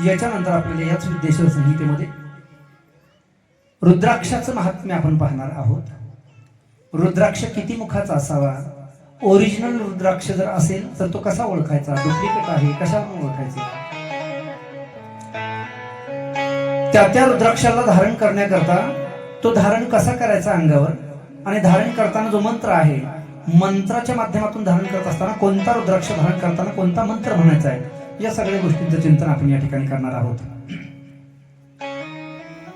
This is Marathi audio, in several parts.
याच्यानंतर आपल्याला याच विद्येश्वर संहितेमध्ये रुद्राक्षाचं महात्म्य आपण पाहणार आहोत. रुद्राक्ष किती मुखाचा असावा, ओरिजिनल रुद्राक्ष जर असेल तर तो कसा ओळखायचा, डुप्लिकेट आहे कशावरून ओळखायचे, त्या रुद्राक्षाला धारण करण्याकरता तो धारण कसा करायचा अंगावर, आणि धारण करताना जो मंत्र आहे, मंत्राच्या माध्यमातून धारण करत असताना कोणता रुद्राक्ष धारण करताना कोणता मंत्र म्हणायचा आहे, या सगळ्या गोष्टींचं चिंतन आपण या ठिकाणी करणार आहोत.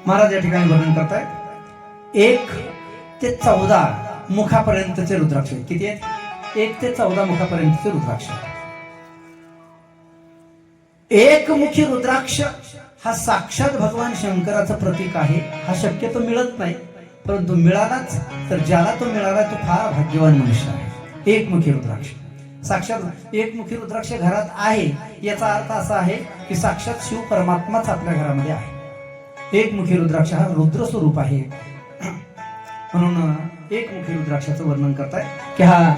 महाराज या ठिकाणी वर्णन करतायत 1 ते 14 मुखापर्यंतचे रुद्राक्ष. किती आहेत? 1 ते 14 मुखापर्यंतचे रुद्राक्ष. एकमुखी रुद्राक्ष हा साक्षात भगवान शंकराचं प्रतीक आहे. हा शक्यतो मिळत नाही, परंतु मिळालाच तर ज्याला तो मिळाला तो फार भाग्यवान मनुष्य आहे. एकमुखी रुद्राक्ष, साक्षात एकमुखी रुद्राक्ष घरात आहे याचा अर्थ असा आहे की साक्षात शिव परमात्माच आपल्या घरामध्ये आहे. एकमुखी रुद्राक्ष हा रुद्र स्वरूप आहे. म्हणून एकमुखी रुद्राक्षाचं वर्णन करताय की हा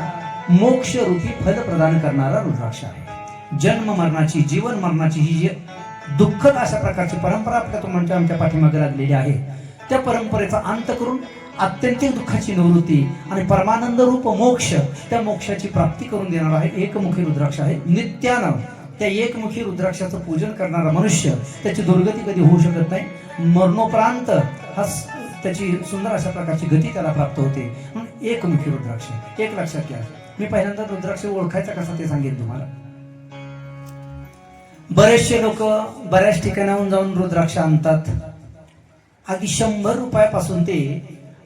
मोक्ष रूपी फल प्रदान करणारा रुद्राक्ष आहे. जन्म मरणाची, जीवन मरणाची ही जी दुःखद अशा प्रकारची परंपरा आपल्या आमच्या पाठीमागे लागलेली आहे, त्या परंपरेचा अंत करून आत्यंतिक दुःखाची निवृत्ती आणि परमानंद रूप मोक्ष, त्या मोक्षाची प्राप्ती करून देणारा आहे एकमुखी रुद्राक्ष आहे. नित्यानं त्या एकमुखी रुद्राक्षाचं पूजन करणारा मनुष्य त्याची दुर्गती कधी होऊ शकत नाही. मरणोपरांत हा त्याची सुंदर अशा प्रकारची गती त्याला प्राप्त होते. म्हणून एकमुखी रुद्राक्ष एक लक्षात घ्या. मी पहिल्यांदा रुद्राक्ष ओळखायचा कसा ते सांगेन तुम्हाला. बरेचसे लोक बऱ्याच ठिकाणाहून जाऊन रुद्राक्ष आणतात. अगदी 100 रुपयापासून ते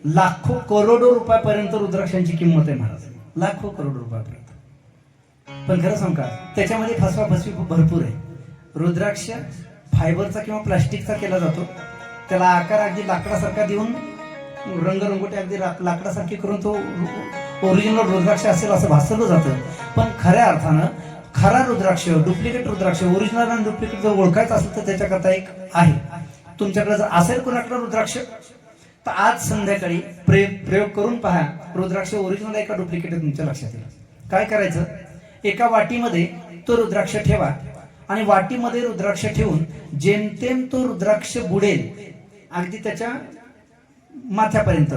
लाखो करोडो रुपयापर्यंत रुद्राक्षांची किंमत आहे महाराज. लाखो करोडो रुपयापर्यंत. पण खरं सांग का, त्याच्यामध्ये फसवाफसवी भरपूर आहे. रुद्राक्ष फायबरचा किंवा प्लास्टिकचा केला जातो. त्याला आकार अगदी लाकडासारखा देऊन रंगरंगोटी अगदी लाकडासारखी करून तो ओरिजिनल रुद्राक्ष असेल असं भासवलं जातं. पण खऱ्या अर्थानं खरा रुद्राक्ष, डुप्लिकेट रुद्राक्ष, ओरिजिनल आणि डुप्लिकेट जर ओळखायचं असेल तर त्याच्याकरता एक आहे. तुमच्याकडे जर असेल कोणाकडे रुद्राक्ष तर आज संध्याकाळी प्रयोग करून पहा, रुद्राक्ष ओरिजिनल आहे का डुप्लिकेट आहे तुमच्या लक्षात येईल. काय करायचं, एका वाटीमध्ये तो रुद्राक्ष ठेवा आणि वाटीमध्ये रुद्राक्ष ठेवून जेमतेम तो रुद्राक्ष बुडेल, अगदी त्याच्या माथ्यापर्यंत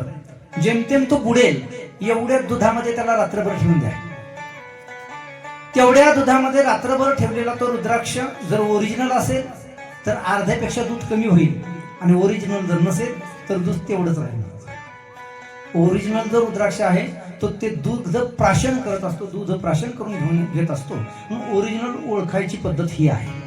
जेमतेम तो बुडेल एवढ्या दुधामध्ये त्याला रात्रभर ठेवून द्या. तेवढ्या दुधामध्ये रात्रभर ठेवलेला तो रुद्राक्ष जर ओरिजिनल असेल तर अर्ध्यापेक्षा दूध कमी होईल, आणि ओरिजिनल जर नसेल तर दूध तेवढंच राहील. ओरिजिनल जर रुद्राक्ष आहे तो ते दूध प्राशन करत असतो, दूध प्राशन करून घेत असतो. म्हणून ओरिजिनल ओळखायची पद्धत ही आहे.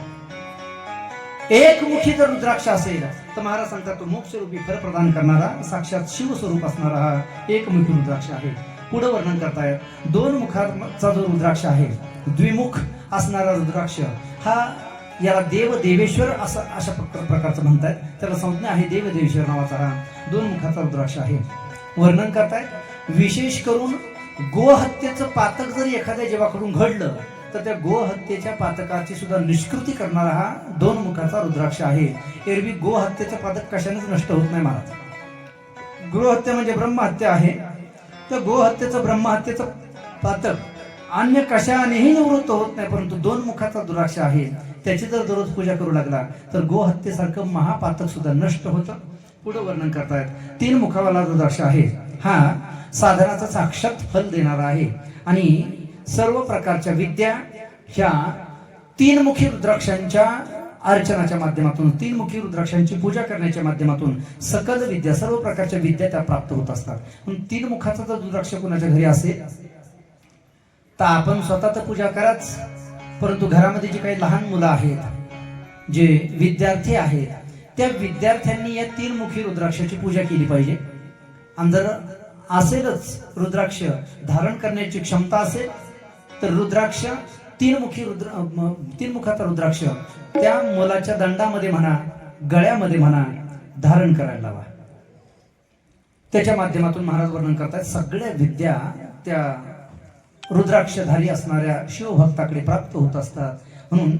एकमुखी जर रुद्राक्ष असेल तर महाराज सांगतात तो मोक्षरूपी फल प्रदान करणारा साक्षात शिव स्वरूप असणारा हा एकमुखी रुद्राक्ष आहे. पुढे वर्णन करतायत 2 मुखाचा जो रुद्राक्ष आहे, द्विमुख असणारा रुद्राक्ष हा याला देव देवेश्वर असं अशा प्रकारचं म्हणतात. त्याला संज्ञा आहे देव देवेश्वर नावाचा हा 2 मुखाचा रुद्राक्ष आहे. वर्णन करतायत विशेष करून गोहत्येचं पातक जर एखाद्या जीवाकडून घडलं तर त्या गोहत्येच्या पातकाची सुद्धा निष्कृती करणारा हा 2 मुखाचा रुद्राक्ष आहे. एरवी गोहत्येचं पातक कशानेच नष्ट होत नाही महाराज. गोहत्या म्हणजे ब्रह्महत्या आहे. तर गोहत्येचं ब्रह्महत्येचं पातक अन्य कशानेही निवृत्त होत नाही, परंतु 2 मुखाचा रुद्राक्ष आहे त्याची जर दररोज पूजा करू लागला तर गोहत्येसारखं महापातक सुद्धा नष्ट होतं. पुढे वर्णन करतायत 3 मुखावाला रुद्राक्ष आहे. हा साधनाचा साक्षात फल देणारा आहे आणि सर्व प्रकारच्या विद्या ह्या 3 मुखी रुद्राक्षांच्या अर्चनाच्या माध्यमातून, 3 मुखी रुद्राक्षांची पूजा करण्याच्या माध्यमातून सकल विद्या, सर्व प्रकारच्या विद्या त्या प्राप्त होत असतात. म्हणून 3 मुखाचा जर रुद्राक्ष कोणाच्या घरी असेल तर आपण स्वतः तर पूजा कराच, परंतु घरामध्ये जी काही लहान मुलं आहेत, जे विद्यार्थी आहेत, त्या विद्यार्थ्यांनी या 3 मुखी रुद्राक्षाची पूजा केली पाहिजे. आणि जर असेलच रुद्राक्ष धारण करण्याची क्षमता असेल तर रुद्राक्ष 3 मुखाचा रुद्राक्ष त्या मुलाच्या दंडामध्ये म्हणा, गळ्यामध्ये म्हणा धारण करायला लावा. त्याच्या माध्यमातून महाराज वर्णन करतात सगळ्या विद्या त्या रुद्राक्षधारी असणाऱ्या शिवभक्ताकडे प्राप्त होत असतात. म्हणून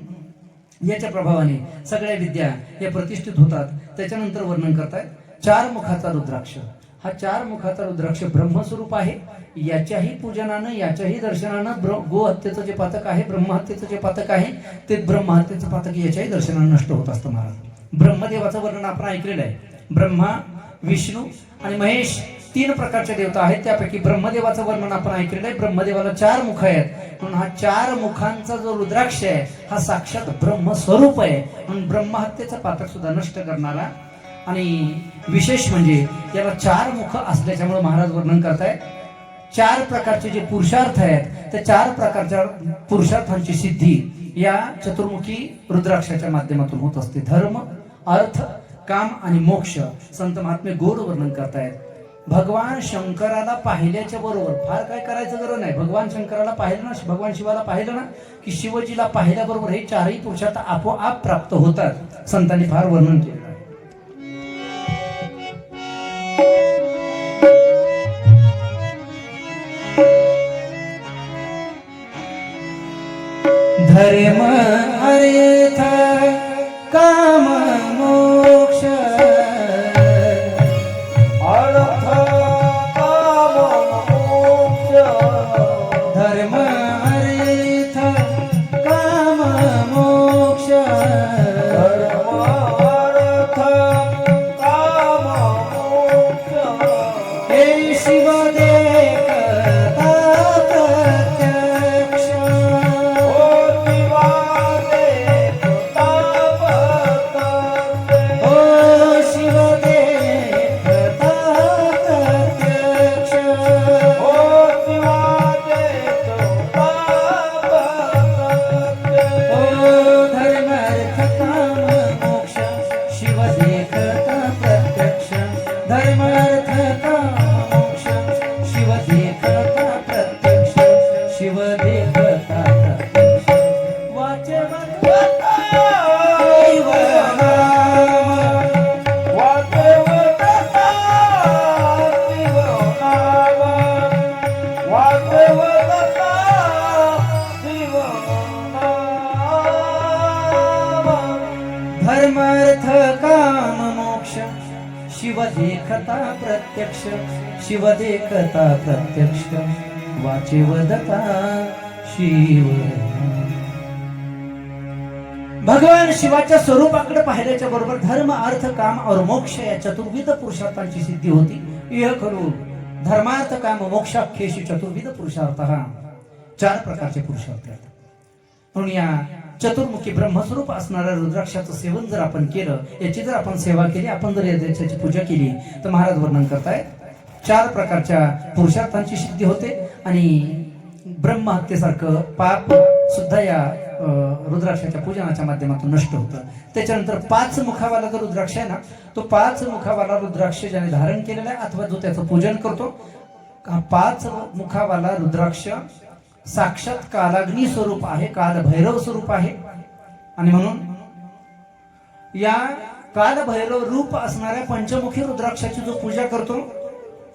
याच्या प्रभावाने सगळ्या विद्या या प्रतिष्ठित होतात. त्याच्यानंतर वर्णन करतायत 4 मुखाचा रुद्राक्ष. हा 4 मुखाचा रुद्राक्ष ब्रह्मस्वरूप आहे. याच्याही पूजनानं याच्याही दर्शनानं गो हत्येचं जे पातक आहे, ब्रह्महत्येचं जे पातक आहे, ते ब्रह्महत्येचं पातक याच्याही दर्शनानं नष्ट होत असतं महाराज. ब्रह्मदेवाचं वर्णन आपण ऐकलेलं आहे. ब्रह्मा, विष्णू आणि महेश 3 प्रकारच्या देवता आहेत. त्यापैकी ब्रह्मदेवाचं वर्णन आपण ऐकलेलं आहे. ब्रह्मदेवाला 4 मुख आहेत, म्हणून हा 4 मुखांचा जो रुद्राक्ष आहे हा साक्षात ब्रह्मस्वरूप आहे. म्हणून ब्रह्महत्येचं पातक सुद्धा नष्ट करणारा. आणि विशेष म्हणजे याला 4 मुख असल्याच्यामुळे महाराज वर्णन करतायत 4 प्रकारचे जे पुरुषार्थ आहेत, त्या 4 प्रकारच्या पुरुषार्थांची सिद्धी या चतुर्मुखी रुद्राक्षाच्या माध्यमातून होत असते. धर्म, अर्थ, काम आणि मोक्ष संत महात्मे गोड वर्णन करतायत. भगवान शंकराला पाहिल्याच्या बरोबर फार काय करायचं गरज नाही. भगवान शंकराला पाहिलं ना, भगवान शिवाला पाहिलं ना की शिवजीला पाहिल्याबरोबर हे 4ही पुरुषार्थ आपोआप प्राप्त होतात. संतांनी फार वर्णन केलं. धर्म, अर्थ, काम, मोक्ष. अर्थ, काम, मोक्ष. धर्म, अर्थ, काम, मोक्ष. धर्म, अर्थ, काम, मोक्ष. हे शिव देखता प्रत्यक्ष. धर्मार्थ काम मोक्ष शिव देखता प्रत्यक्ष. शिव देखता प्रत्यक्ष वाचे वदता शिव. भगवान शिवाच्या स्वरूपाकडे पाहिल्याच्या बरोबर धर्म, अर्थ, काम और मोक्ष या चतुर्विध पुरुषार्थांची सिद्धी होती. यह करू धर्मार्थ काम मोक्षाख्येशी चतुर्विध पुरुषार्थ. 4 प्रकारचे पुरुषार्थ आहेत. म्हणून या चतुर्मुखी ब्रह्मस्वरूप असणाऱ्या रुद्राक्षाचं सेवन जर आपण केलं, याची जर आपण सेवा केली, आपण जर याची पूजा केली, तर महाराज वर्णन करतायत 4 प्रकारच्या पुरुषार्थांची सिद्धी होते आणि ब्रह्महत्येसारखं पाप सुद्धा या रुद्राक्षाच्या पूजनाच्या माध्यमातून नष्ट होतं. त्याच्यानंतर 5 मुखावाला जो रुद्राक्ष आहे ना, तो 5 मुखावाला रुद्राक्ष ज्याने धारण केलेला आहे अथवा जो त्याचं पूजन करतो, हा 5 मुखावाला रुद्राक्ष साक्षात कालाग्नी स्वरूप आहे, काल भैरव स्वरूप आहे. आणि म्हणून या काल भैरव रूप असणाऱ्या पंचमुखी रुद्राक्षाची जो पूजा करतो,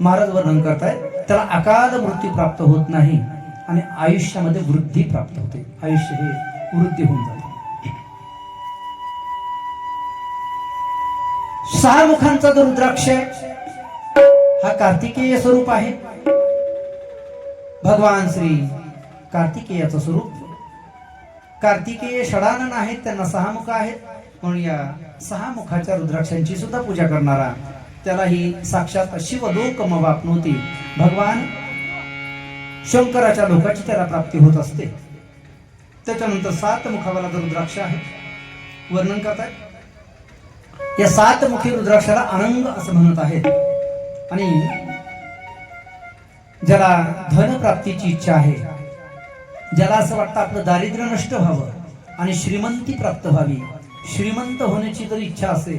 महाराज वर्णन करतायत, त्याला अकाल मृत्यू प्राप्त होत नाही आणि आयुष्यामध्ये वृद्धी प्राप्त होते. आयुष्य हे वृद्धी होऊन जाते. 6 मुखांचा जो रुद्राक्ष हा कार्तिकेय स्वरूप आहे. भगवान श्री कार्तिकेयाचं स्वरूप. कार्तिकेय षडानन आहेत, त्यांना 6 मुख आहेत. म्हणून या 6 मुखाच्या रुद्राक्षांची सुद्धा पूजा करणारा त्यालाही साक्षात शिवलोकमवाप्नोती, भगवान शंकराच्या लोकाची त्याला प्राप्ती होत असते. त्याच्यानंतर 7 मुखावाला जो रुद्राक्ष आहे वर्णन करतायत. या 7 मुखी रुद्राक्षाला अनंग असं म्हणत आहेत. आणि ज्याला धन प्राप्तीची इच्छा आहे, ज्याला असं वाटतं आपलं दारिद्र्य नष्ट व्हावं आणि श्रीमंती प्राप्त व्हावी, श्रीमंत होण्याची जर इच्छा असेल,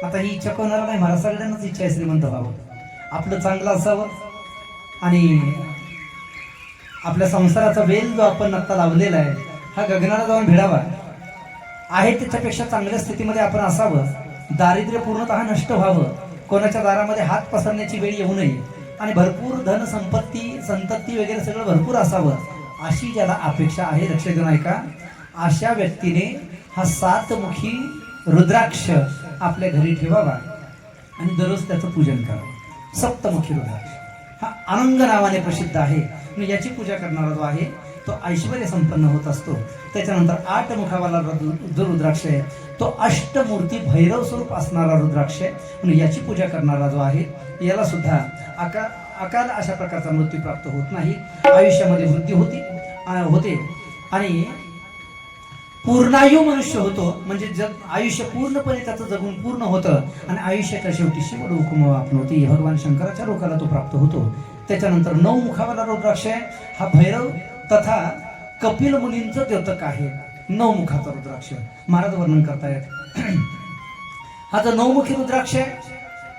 आता ही इच्छा कोणाला नाही, मला सगळ्यांनाच इच्छा आहे श्रीमंत व्हावं, आपलं चांगलं असावं आणि आपल्या संसाराचा वेल जो आपण आता लावलेला आहे हा गगनाला जाऊन भिडावा आहे, त्याच्यापेक्षा चांगल्या स्थितीमध्ये आपण असावं, दारिद्र्य पूर्णतः नष्ट व्हावं, कोणाच्या दारामध्ये हात पसरण्याची वेळ येऊ नये आणि भरपूर धन संपत्ती संतती वगैरे सगळं भरपूर असावं, अशी ज्याला अपेक्षा आहे, लक्ष देऊन ऐका, अशा व्यक्तीने हा 7 मुखी रुद्राक्ष आपल्या घरी ठेवावा आणि दररोज त्याचं पूजन करावं. सप्तमुखी रुद्राक्ष हा अनंग नावाने प्रसिद्ध आहे. आणि याची पूजा करणारा जो आहे तो ऐश्वर्य संपन्न होत असतो. त्याच्यानंतर 8 मुखावाला जो रुद्राक्ष आहे तो अष्टमूर्ती भैरव स्वरूप असणारा रुद्राक्ष आहे. आणि याची पूजा करणारा जो आहे याला सुद्धा अकाल अशा प्रकारचा मृत्यू प्राप्त होत नाही. आयुष्यामध्ये वृद्धी होते आणि पूर्णायू मनुष्य होतो. म्हणजे जग आयुष्य पूर्णपणे त्याचं जगून पूर्ण होतं आणि आयुष्याच्या शेवटी शिव हुकुम आपणवती भगवान शंकराच्या लोकाला तो प्राप्त होतो. त्याच्यानंतर 9 मुखावाला रुद्राक्ष आहे हा भैरव तथा कपिल मुनींचं द्योतक आहे. 9 मुखाचा रुद्राक्ष महाराज वर्णन करतायत. हा जो 9 मुखी रुद्राक्ष आहे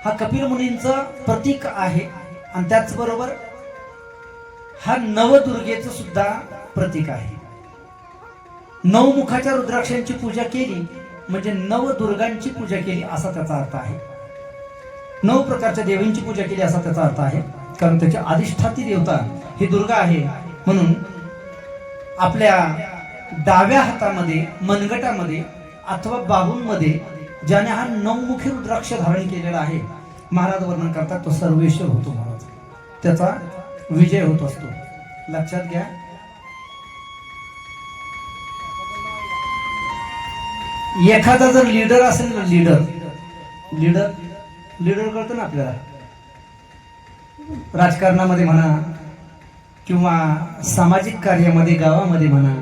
हा कपिल मुनींचं प्रतीक आहे आणि त्याचबरोबर हा नवदुर्गेचं सुद्धा प्रतीक आहे. 9 मुखाच्या रुद्राक्षांची पूजा केली म्हणजे नवदुर्गांची पूजा केली असा त्याचा अर्थ आहे. 9 प्रकारच्या देवींची पूजा केली असा त्याचा अर्थ आहे. कारण त्याची अधिष्ठाती देवता ही दुर्गा आहे. म्हणून आपल्या डाव्या हातामध्ये मनगटामध्ये अथवा बाहूंमध्ये ज्याने हा 9 मुखी रुद्राक्ष धारण केलेला आहे महाराज वर्णन करतात तो सर्वेश्वर होतो. महाराज त्याचा विजय होत असतो. लक्षात घ्या. एखादा जर लीडर असेल ना लीडर कळतो ना आपल्याला राजकारणामध्ये म्हणा किंवा सामाजिक कार्यामध्ये गावामध्ये म्हणा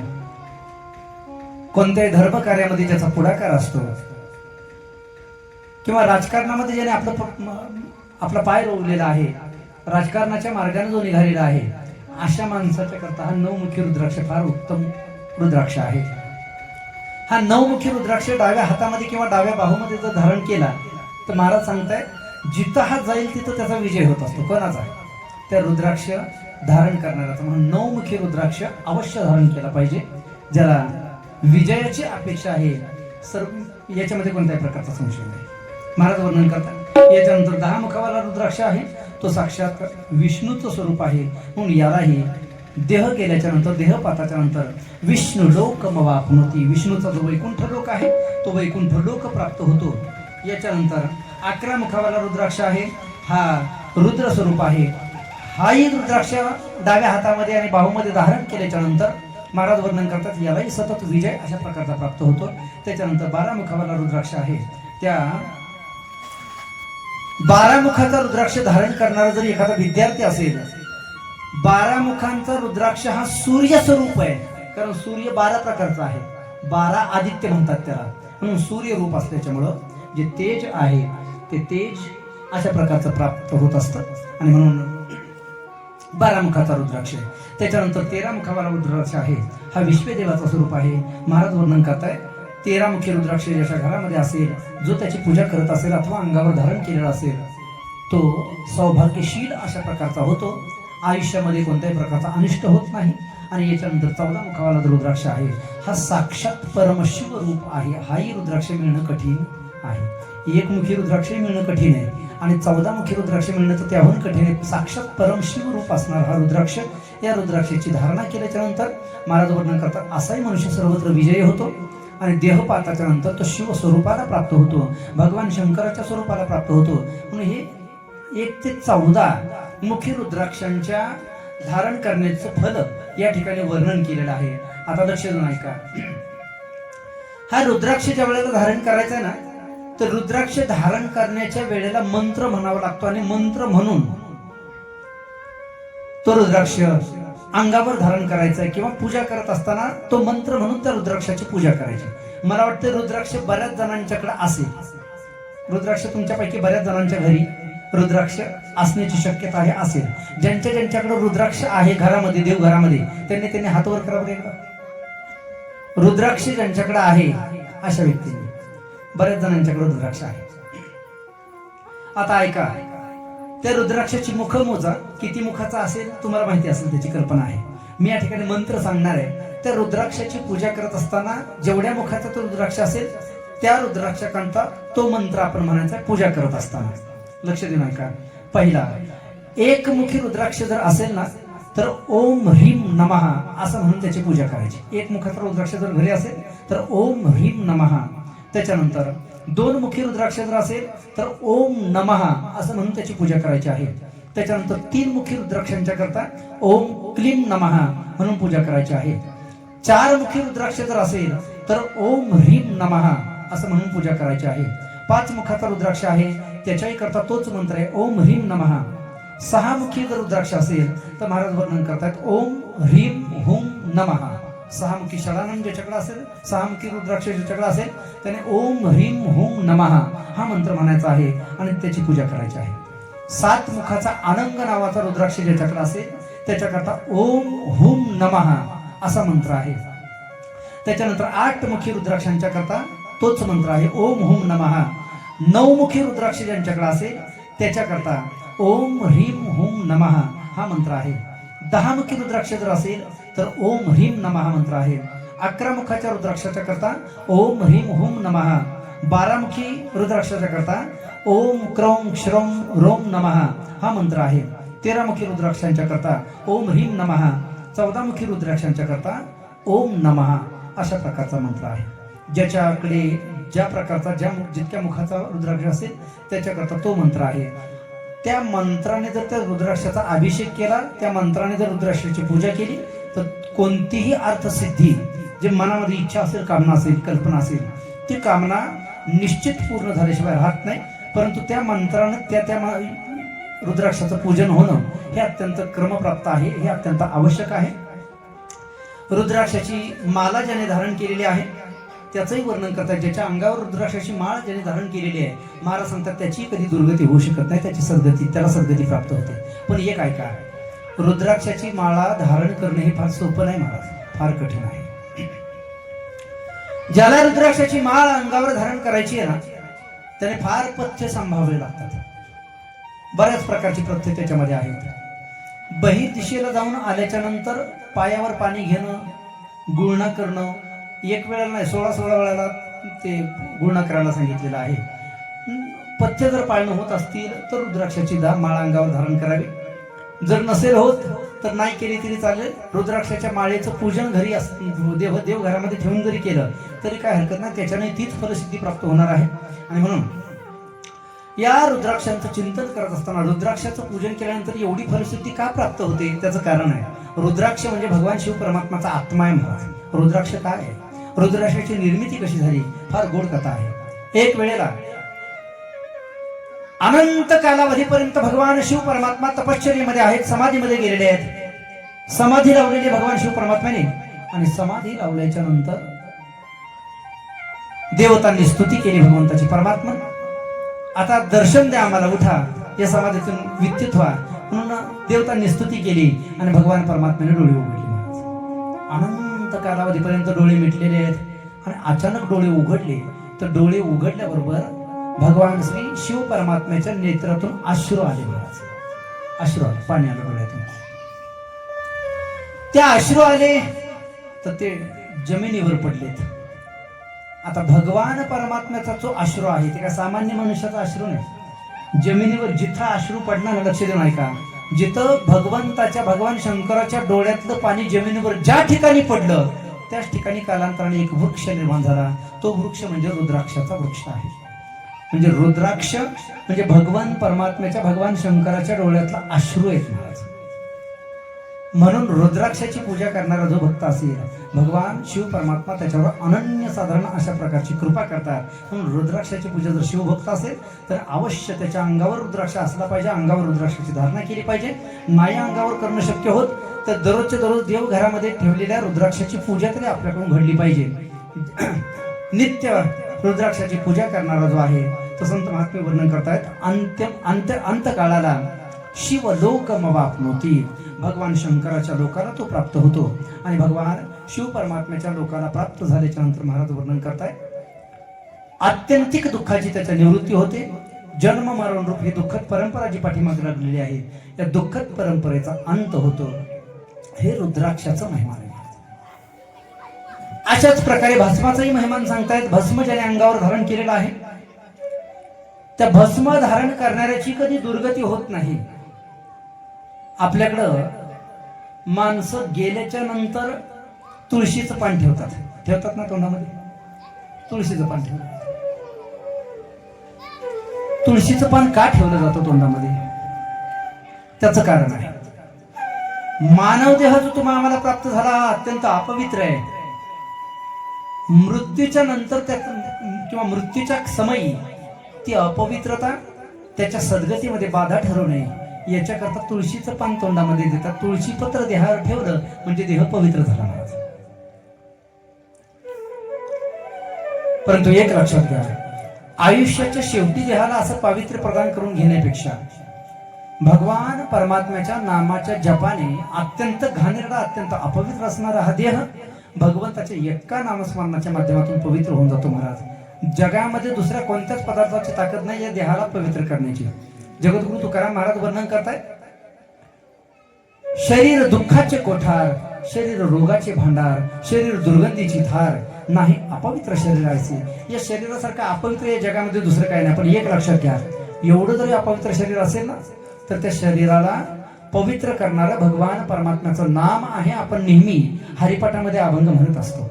कोणत्याही धर्म कार्यामध्ये ज्याचा पुढाकार असतो किंवा राजकारणामध्ये ज्याने आपला पाय रोवलेला आहे राजकारणाच्या मार्गाने जो निघालेला आहे अशा माणसाच्या करता हा 9 मुखी रुद्राक्ष फार उत्तम रुद्राक्ष आहे. हा 9 मुखी रुद्राक्ष डाव्या हातामध्ये किंवा डाव्या बाहूमध्ये जर धारण केला तर महाराज सांगताय जिथं हा जाईल तिथं त्याचा विजय होत असतो. कोणाचा? त्या रुद्राक्ष धारण करणाराचा. म्हणून 9 मुखी रुद्राक्ष अवश्य धारण केला पाहिजे. ज्याला विजयाची अपेक्षा आहे सर्व याच्यामध्ये कोणत्याही प्रकारचा संशय नाही. महाराज वर्णन करतात. याच्यानंतर 10 मुखावाला रुद्राक्ष आहे तो साक्षात विष्णूचं स्वरूप आहे. म्हणून यालाही देह गेल्याच्या नंतर देहपाताच्या नंतर विष्णू लोक मवापनोती विष्णूचा जो वैकुंठ लोक आहे तो वैकुंठ लोक प्राप्त होतो. याच्यानंतर 11 मुखावाला रुद्राक्ष आहे हा रुद्र स्वरूप आहे. हाही रुद्राक्ष डाव्या हातामध्ये आणि बाहूमध्ये धारण केल्याच्या नंतर महाराज वर्णन करतात यालाही सतत विजय अशा प्रकारचा प्राप्त होतो. त्याच्यानंतर 12 मुखावाला रुद्राक्ष आहे त्या 12 मुखाचा रुद्राक्ष धारण करणारा जर एखादा विद्यार्थी असेल 12 मुखांचा रुद्राक्ष हा सूर्य स्वरूप आहे. कारण सूर्य 12 प्रकारचा आहे. 12 आदित्य म्हणतात त्याला. म्हणून सूर्य रूप असल्याच्यामुळं जे तेज आहे ते तेज अशा प्रकारचं प्राप्त होत असतं आणि म्हणून 12 मुखाचा रुद्राक्ष आहे. त्याच्यानंतर 13 मुखावाला रुद्राक्ष आहे हा विश्वदेवाचा स्वरूप आहे. महाराज वर्णन करताय 13 मुखी रुद्राक्ष ज्याच्या घरामध्ये असेल जो त्याची पूजा करत असेल अथवा अंगावर धारण केलेला असेल तो सौभाग्यशील अशा प्रकारचा होतो. आयुष्यामध्ये कोणत्याही प्रकारचा अनिष्ट होत नाही. आणि याच्यानंतर 14 मुखावाला रुद्राक्ष आहे हा साक्षात परमशिव रूप आहे. हाही रुद्राक्ष मिळणं कठीण आहे. 1 मुखी रुद्राक्ष मिळणं कठीण आहे आणि 14 मुखी रुद्राक्ष मिळणं तर त्याहून कठीण आहे. साक्षात परमशिव रूप असणार हा रुद्राक्ष. या रुद्राक्षाची धारणा केल्याच्या नंतर महाराज वर्णन करतात असाही मनुष्य सर्वत्र विजयी होतो आणि देहपाताच्या नंतर तो शिव स्वरूपाला प्राप्त होतो. भगवान शंकराच्या स्वरूपाला प्राप्त होतो. म्हणून हे 1 ते 14 मुखी रुद्राक्षांच्या धारण करण्याचं फल या ठिकाणी वर्णन केलेलं आहे. आता लक्ष देऊन ऐका. हा रुद्राक्ष ज्या वेळेला धारण करायचा आहे ना तर रुद्राक्ष धारण करण्याच्या वेळेला मंत्र म्हणावा लागतो आणि मंत्र म्हणून तो रुद्राक्ष अंगावर धारण करायचा किंवा पूजा करत असताना तो मंत्र म्हणून त्या रुद्राक्षाची पूजा करायची. मला वाटतं रुद्राक्ष बऱ्याच जणांच्याकडे असेल. रुद्राक्ष तुमच्यापैकी बऱ्याच जणांच्या घरी रुद्राक्ष असण्याची शक्यता आहे असेल. ज्यांच्याकडे रुद्राक्ष आहे घरामध्ये देवघरामध्ये त्यांनी हातवर करा बरं एकदा. रुद्राक्ष ज्यांच्याकडे आहे अशा व्यक्तींनी बऱ्याच जणांच्याकडे रुद्राक्ष आहे. आता ऐका त्या रुद्राक्षाची मुख मोजा किती मुखाचा असेल तुम्हाला माहिती असेल त्याची कल्पना आहे. मी या ठिकाणी मंत्र सांगणार आहे. त्या रुद्राक्षाची पूजा करत असताना जेवढ्या मुखाचा तो रुद्राक्ष असेल त्या रुद्राक्षाकरता तो मंत्र आपण म्हणायचा पूजा करत असताना. लक्ष देऊन ऐका. पहिला 1 मुखी रुद्राक्ष जर असेल ना तर ओम ह्रीम नमः असं म्हणून त्याची पूजा करायची. 1 मुखाचा रुद्राक्ष जर घरी असेल तर ओम ह्रीम नमः त्याच्यानंतर दोन मुखी रुद्राक्ष जर असेल तर ओम नमः असं म्हणून त्याची पूजा करायची आहे. त्याच्यानंतर तीन मुखी रुद्राक्षांच्या करता ओम क्लीम नमः म्हणून पूजा करायची आहे. चार मुखी रुद्राक्ष जर असेल तर ओम ह्रीम नमः असं म्हणून पूजा करायची आहे. पाच मुखाचा रुद्राक्ष आहे त्याच्याही करता तोच मंत्र आहे ओम ह्रीम नमः. सहा मुखी जर रुद्राक्ष असेल तर महाराज वर्णन करतात ओम ह्रीम हुम नमः. सहा मुखी षडानंद ज्याच्याकडे असेल, सहा मुखी रुद्राक्ष ज्याच्याकडे असेल त्याने ओम ह्रीम हुम नमः हा मंत्र म्हणायचा आहे आणि त्याची पूजा करायची आहे. सात मुखाचा अनंग नावाचा रुद्राक्ष ज्याच्याकडे असेल त्याच्याकरता ओम हुम नमः असा मंत्र आहे. त्याच्यानंतर आठ मुखी रुद्राक्षांच्या करता तोच मंत्र आहे ओम हुम नमः. नऊ मुखी रुद्राक्ष ज्यांच्याकडे असेल त्याच्याकरता ओम ह्रीम हुम नमः हा मंत्र आहे. दहा मुखी रुद्राक्ष जर असेल तर ओम ह्रीम नमः मंत्र आहे. 11 मुखाच्या रुद्राक्षाच्या करता ओम ह्रीम हुम नमः. 12 मुखी रुद्राक्षाच्या करता ओम क्रौम श्रौम रोम नमः हा मंत्र आहे. 13 मुखी रुद्राक्षांच्या करता ओम ह्रीम नमः. 14 मुखी रुद्राक्षांच्या करता ओम नमः अशा प्रकारचा मंत्र आहे. ज्याच्याकडे ज्या प्रकारचा जितक्या मुखाचा रुद्राक्ष असेल त्याच्याकरता तो मंत्र आहे. त्या मंत्राने जर त्या रुद्राक्षाचा अभिषेक केला, त्या मंत्राने जर रुद्राक्षाची पूजा केली तर कोणतीही अर्थसिद्धी जे मनामध्ये इच्छा असेल, कामना असेल, कल्पना असेल ती कामना निश्चित पूर्ण झाल्याशिवाय राहत नाही. परंतु त्या मंत्रानं त्या रुद्राक्षाचं पूजन होणं हे अत्यंत क्रमप्राप्त आहे, हे अत्यंत आवश्यक आहे. रुद्राक्षाची माला ज्याने धारण केलेली आहे त्याचंही वर्णन करतात. ज्याच्या अंगावर रुद्राक्षाची माळ ज्याने धारण केलेली आहे महाराज सांगतात त्याची कधी दुर्गती होऊ शकत नाही, त्याला सद्गती प्राप्त होते. पण एक ऐका, रुद्राक्षाची माळा धारण करणे हे फार सोपं नाही महाराज, फार कठीण आहे. ज्याला रुद्राक्षाची माळ अंगावर धारण करायची आहे ना त्याने फार पथ्य सांभाळावे लागतात. बऱ्याच प्रकारची पथ्य त्याच्यामध्ये आहेत. बहिर दिशेला जाऊन आल्याच्या नंतर पायावर पाणी घेणं, गुळणा करणं, एक वेळेला नाही 16 वेळेला ते गुळणा करायला सांगितलेलं आहे. पथ्य जर पाळणं होत असतील तर रुद्राक्षाची माळ अंगावर धारण करावी. जर नसेल होत तर नाही केली तरी चालेल. रुद्राक्षाच्या माळेचं पूजन घरी देव घरामध्ये ठेवून जरी केलं तरी काय हरकत नाही, त्याच्याने तीच फलसिद्धी प्राप्त होणार आहे. आणि म्हणून या रुद्राक्षांचं चिंतन करत असताना रुद्राक्षाचं पूजन केल्यानंतर एवढी फलसिद्धी का प्राप्त होते त्याचं कारण आहे. रुद्राक्ष म्हणजे भगवान शिव परमात्माचा आत्मा आहे महाराज. रुद्राक्ष काय आहे, रुद्राक्षाची निर्मिती कशी झाली, फार गोड कथा आहे. एक वेळेला अनंत कालावधीपर्यंत भगवान शिव परमात्मा तपश्चर्येमध्ये आहेत, समाधीमध्ये गेलेले आहेत. समाधी लावलेली भगवान शिव परमात्म्याने आणि समाधी लावल्याच्या नंतर देवतांनी स्तुती केली भगवंताची. परमात्मा आता दर्शन द्या आम्हाला, उठा, या समाधीतून वित्तीत व्हा म्हणून देवतांनी स्तुती केली आणि भगवान परमात्म्याने डोळे उघडले. अनंत कालावधीपर्यंत डोळे मिटलेले आहेत आणि अचानक डोळे उघडले तर डोळे उघडल्याबरोबर भगवान श्री शिव परमात्म्याच्या नेत्रातून अश्रू आले महाराज. अश्रू आले, पाणी आलं डोळ्यातून. त्या अश्रू आले तर ते जमिनीवर पडलेत. आता भगवान परमात्म्याचा जो अश्रू आहे ते काय सामान्य मनुष्याचा अश्रू नाही. जमिनीवर जिथं अश्रू पडणार, लक्ष देऊन ऐका, जिथं भगवान शंकराच्या डोळ्यातलं पाणी जमिनीवर ज्या ठिकाणी पडलं त्याच ठिकाणी कालांतराने एक वृक्ष निर्माण झाला. तो वृक्ष म्हणजे रुद्राक्षाचा वृक्ष आहे. म्हणजे रुद्राक्ष म्हणजे भगवान परमात्म्याच्या, भगवान शंकराच्या डोळ्यातला अश्रू आहे महाराज. म्हणून रुद्राक्षाची पूजा करणारा जो भक्त असेल भगवान शिव परमात्मा त्याच्यावर अनन्यसाधारण अशा प्रकारची कृपा करतात. म्हणून रुद्राक्षाची पूजा जर शिवभक्त असेल तर अवश्य त्याच्या अंगावर रुद्राक्ष असला पाहिजे, अंगावर रुद्राक्षाची धारणा केली पाहिजे. नाही अंगावर करणं शक्य होत तर दररोजच्या दररोज देवघरामध्ये ठेवलेल्या रुद्राक्षाची पूजा तरी आपल्याकडून घडली पाहिजे. नित्य रुद्राक्षाची पूजा करणारा जो आहे तो संत महात्मे वर्णन करतायत. अंतकाळाला शिवलोकमवाप्नोती, भगवान शंकराच्या लोकाला तो प्राप्त होतो आणि भगवान शिव परमात्म्याच्या लोकाला प्राप्त झाल्याच्या नंतर महाराज वर्णन करतायत आत्यंतिक दुःखाची त्याच्या निवृत्ती होते. जन्म मरण रूप ही दुःखद परंपरा जी पाठीमागे लागलेली आहे या दुःखद परंपरेचा अंत होतो. हे रुद्राक्षाचं महिमा आहे. अशाच प्रकारे भस्माचाही महिमान सांगतायत. भस्म ज्याने अंगावर धारण केलेला आहे त्या भस्म धारण करणाऱ्याची कधी दुर्गती होत नाही. आपल्याकडं माणसं गेल्याच्या नंतर तुळशीचं पान ठेवतात ना तोंडामध्ये, तुळशीचं पान ठेवतात. तुळशीचं पान का ठेवलं जातं तोंडामध्ये? त्याचं कारण आहे, मानव देह जो तुम्हाला आम्हाला प्राप्त झाला हा अत्यंत अपवित्र आहे. मृत्यूच्या नंतर किंवा मृत्यूच्या समयी ती अपवित्रता त्याच्या सद्गतीमध्ये बाधा ठरू नये याच्याकरता तुळशीचं पान तोंडामध्ये देतात. तुळशी पत्र देहावर ठेवलं म्हणजे देह पवित्र झाला महाराज. परंतु एक लक्षात घ्या, आयुष्याच्या शेवटी देहाला असं पावित्र्य प्रदान करून घेण्यापेक्षा भगवान परमात्म्याच्या नामाच्या जपाने अत्यंत घाणेरडा अत्यंत अपवित्र असणारा हा देह भगवंताच्या एका नामस्मरणाच्या माध्यमातून पवित्र होऊन जातो महाराज. जगामध्ये दुसऱ्या कोणत्याच पदार्थाची ताकद नाही या देहाला पवित्र करण्याची. जगद्गुरु तुकाराम महाराज वर्णन करतायत, शरीर दुःखाचे कोठार, शरीर रोगाचे भांडार, शरीर दुर्गंधीची धार, नाही अपवित्र शरीर आहे. या शरीरासारखं अपवित्र या जगामध्ये दुसरं काही नाही. पण एक लक्षात घ्या, एवढं जरी अपवित्र शरीर असेल ना तर त्या शरीराला पवित्र करणारं भगवान परमात्म्याचं नाम आहे. आपण नेहमी हरिपाठामध्ये अभंग म्हणत असतो.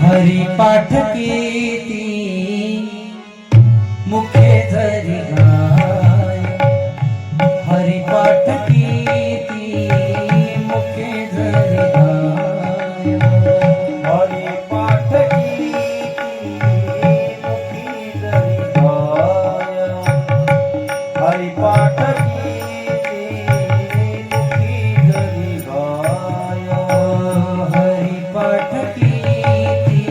हरिपाठ कीर्ती मुखे जरी गाय, हरिपाठ कीर्ती मुखे जरी गाय, हरिपाठ कीर्ती मुखी जरी गाय, हरिपाठ कीर्ती मुखी जरी गाय, हरिपाठ कीर्ती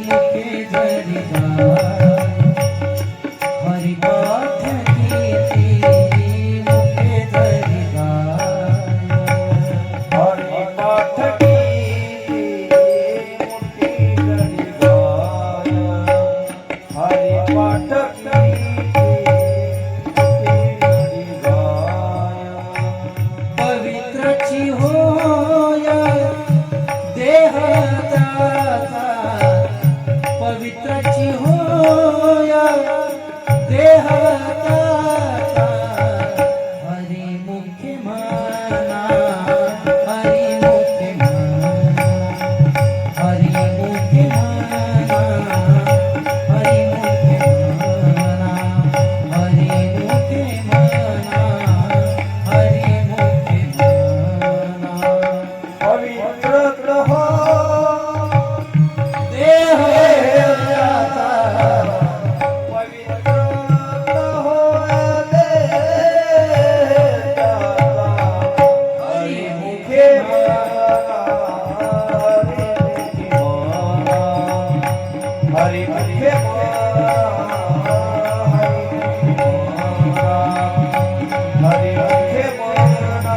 मुखे जरी गाय, हरिपाठ कीर्ती मुखे जरी गाय, हरिपाठ कीर्ती मुखी जरी गाय, हरिपाठ कीर्ती मुखी जरी गाय. पवित्राची होय देह त्याचा, पवित्राची होय देह त्याचा, हरी मुखे म्हणा, हरी मुखे म्हणा, हरी मुखे म्हणा, हरी मुखे म्हणा, हरी मुखे म्हणा, हरी मुखे म्हणा. पवित्र हो देह त्याचा, पवित्र हो देवाचा, हरी मुखे म्हणा, हरी मुखे म्हणा, हरी मुखे म्हणा,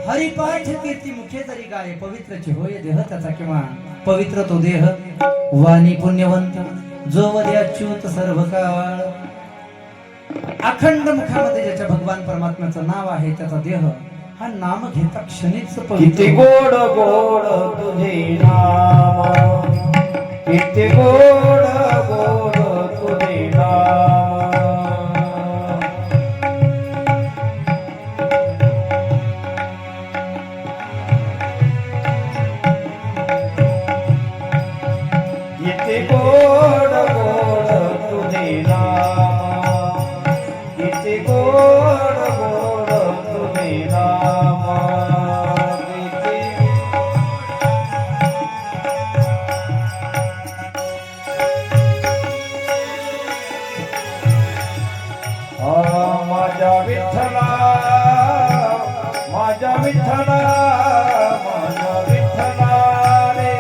हरिपाठ कीर्ती मुखे जरी गाय, पवित्रची होय देह त्याचा किंवा पवित्र तो देह, वाणी पुण्यवंत जो वदे अच्युत सर्व काळ. अखंड मुखामध्ये ज्याच्या भगवान परमात्म्याचं नाव आहे त्याचा देह हा नाम घेता क्षणीच किती पवित्र. गोड गोड तुझे नाम, किती गोड गोड तुझे नाम. किती गोड गोड तुझे नाम, किती गोड गोड तुझे नाम. माझ्या विठ्ठला, माझ्या विठ्ठला, माझ्या विठ्ठला रे,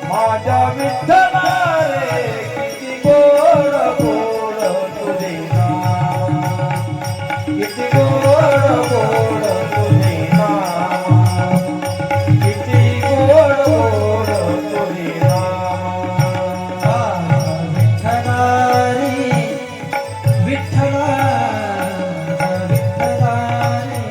माझ्या विठ्ठला रे, किती गोड गोड तुझे नाम, किती गोड गोड तुझे नाम, किती गोड गोड तुझे नाम. विठ्ठला रे, विठ्ठला, विठ्ठला रे,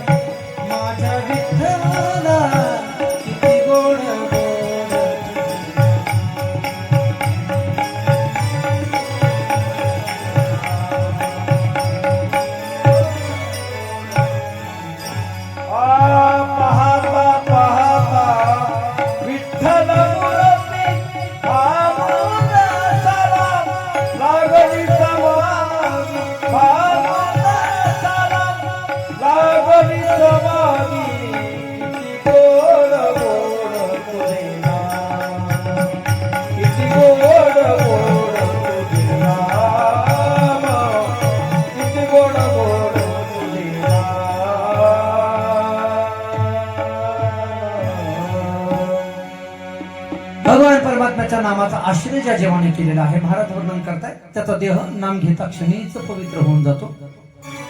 नामाचा आश्रय ज्या जीवाने केलेला आहे, महाराज वर्णन करताय, त्याचा देह नाम घेता क्षणीच पवित्र होऊन जातो.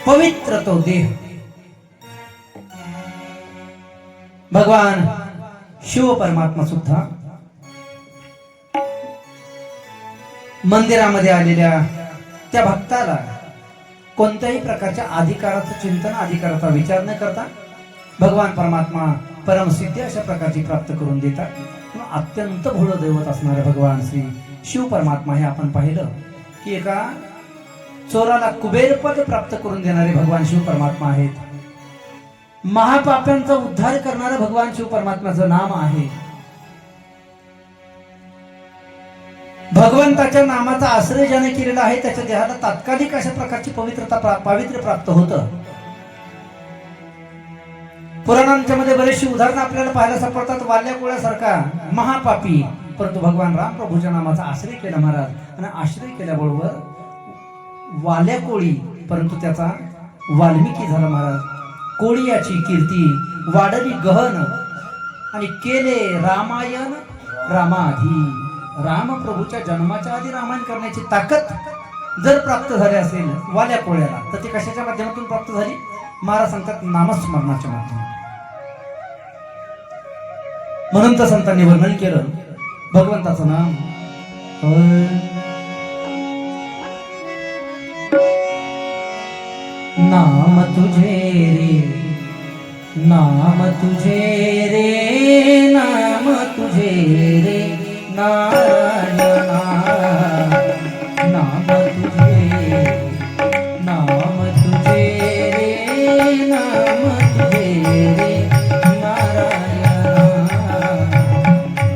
पवित्र तो देह. भगवान शिव परमात्मा सुद्धा मंदिरामध्ये आलेल्या त्या भक्ताला कोणत्याही प्रकारच्या अधिकाराचं चिंतन, अधिकाराचा विचार न करता भगवान परमात्मा परमसिद्धी अशा प्रकारची प्राप्त करून देतात. अत्यंत भोळं दैवत असणारे भगवान श्री शिव परमात्मा हे आपण पाहिलं की एका चोराला कुबेर पद प्राप्त करून देणारे भगवान शिव परमात्मा आहेत. महापाप्यांचा उद्धार करणारं भगवान शिव परमात्म्याचं नाम आहे. भगवंताच्या नामाचा आश्रय ज्याने केलेला आहे त्याच्या देहाला तात्कालिक अशा प्रकारची पावित्र्य प्राप्त होतं. पुराणांच्या मध्ये बरेचशी उदाहरणं आपल्याला पाहायला सापडतात. वाल्या कोळ्यासारखा महापापी, परंतु भगवान राम प्रभूच्या नामाचा आश्रय केला महाराज, आणि आश्रय केल्याबरोबर वाल्या कोळी परंतु त्याचा वाल्मिकी झाला महाराज. कोळी याची कीर्ती वाढली गहन, आणि केले रामायण रामाधी. राम प्रभूच्या जन्माच्या आधी रामायण करण्याची ताकद जर प्राप्त झाली असेल वाल्या कोळ्याला, तर ती कशाच्या माध्यमातून प्राप्त झाली? महाराज सांगतात नामस्मरणाच्या माध्यमातून. म्हणून तर संतांनी वर्णन केलं भगवंताचं नाम. नाम तुझे रे, नाम तुझे रे, नाम तुझे रे नारायणा. नाम तुझे, नाम तुझे रे, नाम तुझे रे नारायणा.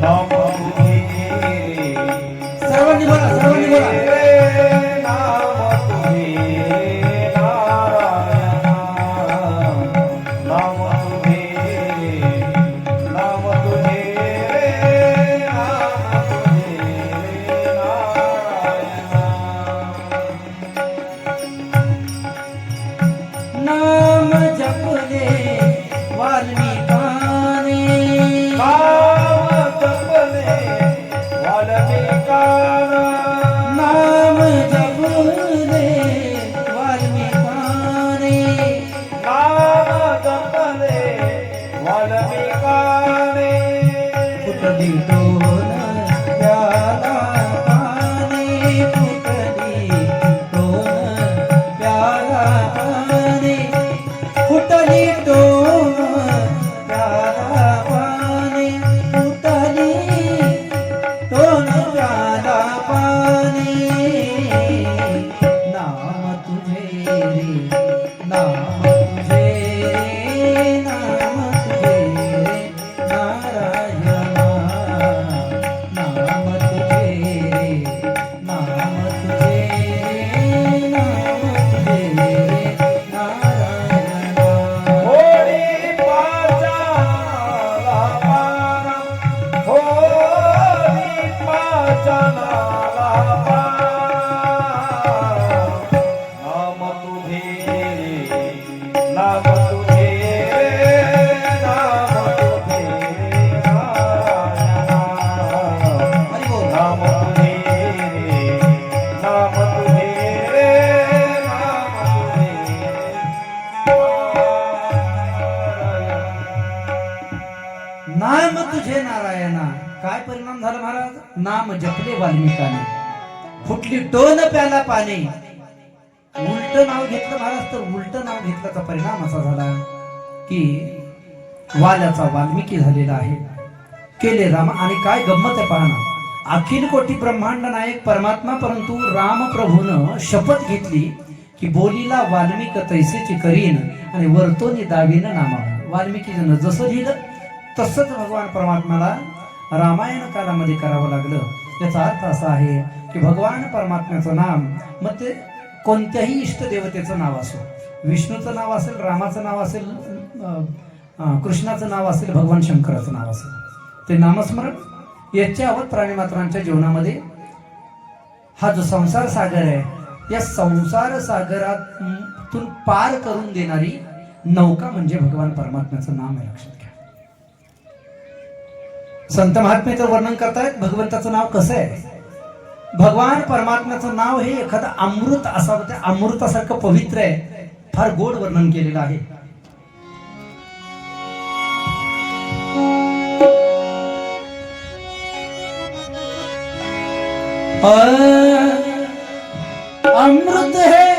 नाम तुझे सर्वांनी बोला, सर्वांनी बोला. नाम जपले वाल्मिकाने, नाम जपले वाल्मिकाना. नाम जपले वाल्मिकाने, नाम जपले वाल्मिकाने. फुटली टोन प्याला पाने, फुटली टोन प्याला पाने, फुटली टोन प्याला पाने, फुटली टोन प्याला पाने. नाम तुझे रे, नाम तुझे रे, नाम तुझे रे नारायणा. नाम तुझे रे, नाम तुझे रे, नाम तुझे रे नारायणा. होरी पाचाला पाना, होरी पाचाला पाना. नाम तुझे रे, नाम तुझे रे, नाम तुझे नारायणा. हरी बोल. नाम तुझे रे, नाम तुझे रे, नाम तुझे नाम तुझे नारायणा. काय परिणाम झाला महाराज? नाम जपले वाल्मिकाने, फुटली टोन प्याला पाने. उलट नाव घेतलं महाराज, तर उलट नाव घेतल्याचा परिणाम असा झाला की वाल्याचा वाल्मिकी झालेला आहे. केले राम. आणि काय गंमत आहे पहा ना, अखिल कोटी ब्रह्मांड नायक परमात्मा, परंतु राम प्रभून शपथ घेतली की बोलीला वाल्मिक तैसेची करीन, आणि वर्तोनी दावीन नामा. वाल्मिकीनं जसं लिहिलं तसंच भगवान परमात्म्याला रामायण कालामध्ये करावं लागलं. याचा अर्थ असा आहे की भगवान परमात्म्याचं नाम, मग ते कोणत्याही इष्ट देवतेचं नाव असो, विष्णूचं नाव असेल, रामाचं नाव असेल, कृष्णाचं नाव असेल, भगवान शंकराचं नाव असेल, ते नामस्मरण याच्यावर प्राणीमात्रांच्या जीवनामध्ये हा जो संसार सागर आहे, या संसार सागरातून पार करून देणारी नौका म्हणजे भगवान परमात्म्याचं नाम आहे. लक्षात घ्या. संत महात्म्याचं वर्णन करतायत भगवंताचं नाव कसं आहे. भगवान परमात्म्याचं नाव हे एखादं अमृत असावं, त्या अमृतासारखं पवित्र आहे. फार गोड वर्णन केलेलं आहे. अमृत है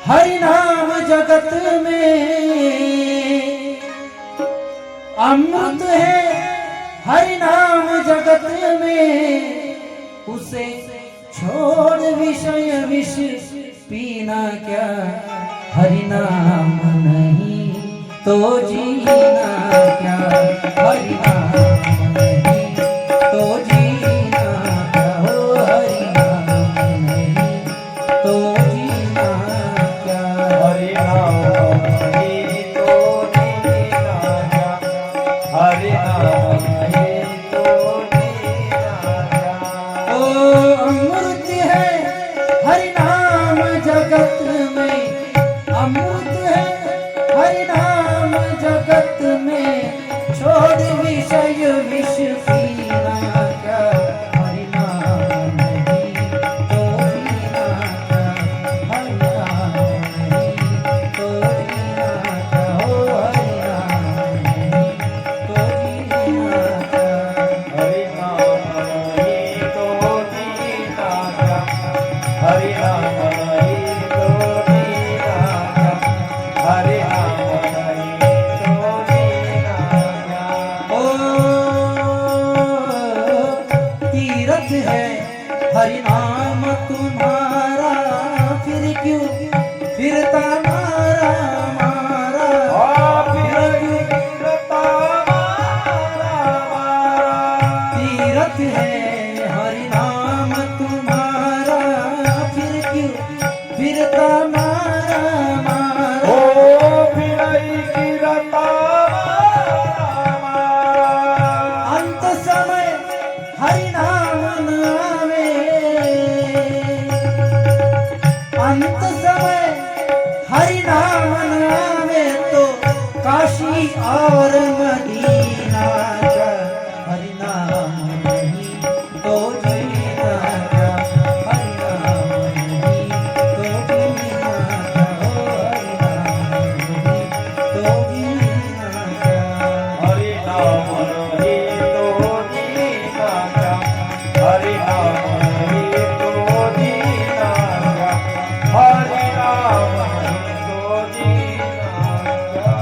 हरि नाम जगत में, अमृत है हरि नाम जगत में, उसे छोड़ विषय विष पीना क्या, हरि नाम नहीं तो जीना क्या, हरि नाम नहीं तो जीना क्या, हो हरि नाम नहीं तो जीना क्या, हरि नाम नहीं तो जीना क्या, हरि नाम नहीं तो जीना क्या। ओ अमृत है हरि नाम जगत में, अमृत है हरि नाम जगत में, छोड़ विषय विष पीना क्या, हरि नाम नहीं तो जीना क्या, हरि नाम नहीं तो जीना क्या, हो हरि नाम नहीं तो जीना क्या। हरि नाम नहीं तो जीना क्या, हरि नाम नहीं तो जीना क्या, हरि नाम नहीं तो जीना क्या। ओ तीरथ है हरि नाम तुम्हारा, फिर क्यों फिरता मारा मारा, फिर क्यों तीरथ है हरि नाम तुम्हारा, फिर क्यों फिरता मारा मारा। अंत समय हरि नाम न आवे, अंत समय हरि नाम न आवे, तो काशी और मदीना का, हरि नाम नहीं तो जीना क्या, हरि नाम नहीं तो जीना क्या, हो हरि नाम नहीं तो जीना क्या। हरि नाम नहीं तो जीना क्या, हरि नाम नहीं तो जीना क्या, हरि नाम नहीं तो जीना क्या।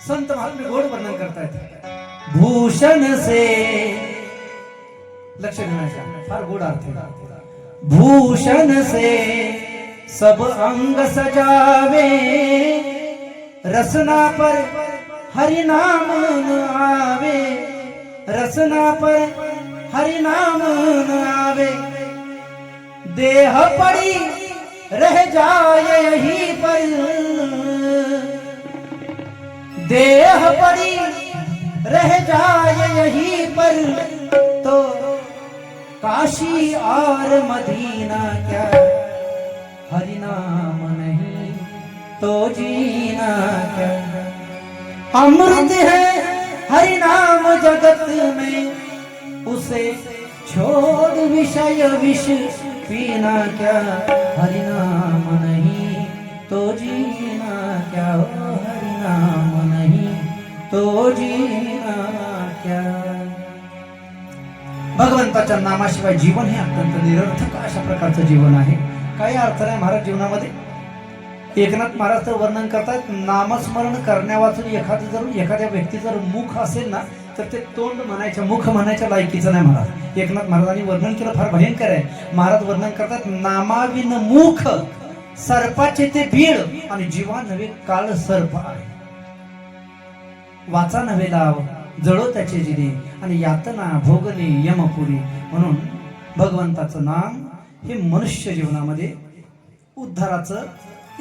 संत महात्मे गोड वर्णन करतायत. भूषण से, लक्ष देण्याचा फार गोड अर्थ आहे. भूषण से सब अंग सजावे, रसना पर हरि नाम न आवे, रसना पर हरि नाम न आवे, देह पड़ी रह जाए यहीं पर, देह पड़ी रह जाए यहीं पर, तो काशी और मदीना क्या, हरि नाम नहीं तो जीना क्या। अमृत है हरि नाम जगत में, उसे छोड़ विषय विष पीना क्या, हरि नाम नहीं तो जीना क्या, ओ हरि नाम नहीं तो जीना क्या. भगवंताच्या नामाशिवाय जीवन हे अत्यंत निरर्थक अशा प्रकारचं जीवन आहे. काही अर्थ नाही महाराज जीवनामध्ये. एकनाथ महाराज तर वर्णन करतात, नामस्मरण करण्या वाचून एखाद्या व्यक्ती जर मुख असेल ना, तर ते तोंड म्हणायच्या मुख म्हणायच्या लायकीचं नाही महाराज. एकनाथ महाराजांनी वर्णन केलं फार भयंकर आहे. महाराज वर्णन करतात, नामाविन मुख सर्पाचे ते बीड, आणि जीवा नव्हे काळ सर्प आहे. वाचा नव्हे लाव जळो त्याचे जिने, आणि यातना भोगणे यमपुरी. म्हणून भगवंताचं नाम हे मनुष्य जीवनामध्ये उद्धाराचं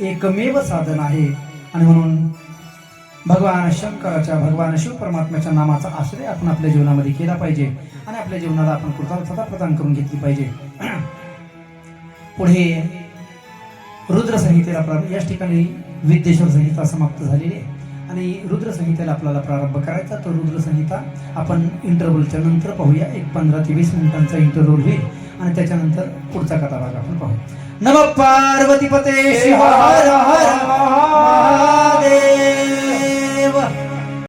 एकमेव साधन आहे. आणि म्हणून भगवान शंकराच्या, भगवान शिव परमात्म्याच्या नामाचा आश्रय आपण आपल्या जीवनामध्ये केला पाहिजे, आणि आपल्या जीवनाला आपण कृतार्थता प्रदान करून घेतली पाहिजे. पुढे रुद्र संहितेला याच ठिकाणी विद्येश्वर संहिता समाप्त झालेली आहे. आणि रुद्रसंहितेला आपल्याला प्रारंभ करायचा. तो रुद्रसंहिता आपण इंटरव्हलच्या नंतर पाहूया. एक 15 ते 20 मिनिटांचा इंटरव्हल होईल आणि त्याच्यानंतर पुढचा कथाभाग आपण पाहू. नमः पार्वतीपते शिव हर हर महादेव.